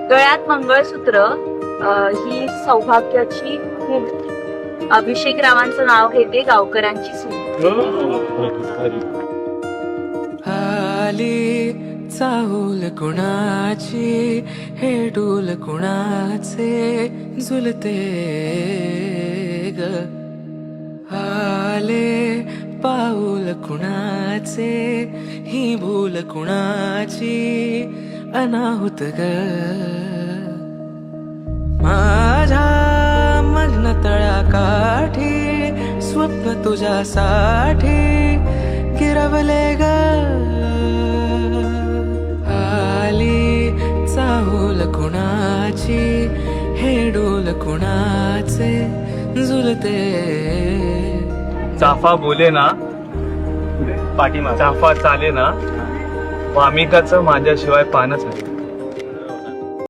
गळ्यात मंगळसूत्र ही सौभाग्याची खूण. अभिषेक रावांचं नाव घेते गावकऱ्यांची सून. आली चाहूल कुणाची, हे डोल कुणाचे झुलते ग. आले पाऊल कुणाचे, ही भूल कुणाची अनाहुत ग. माझ्या मग्न तळाकाठी स्वप्न तुझ्यासाठी गिरवले ग. आली चाहूल कुणाची, हे डोल कुणाचे झुलते. चाफा बोले ना पाठीमा, चाफा चाले ना वामिकाचं माझ्याशिवाय पानच आहे.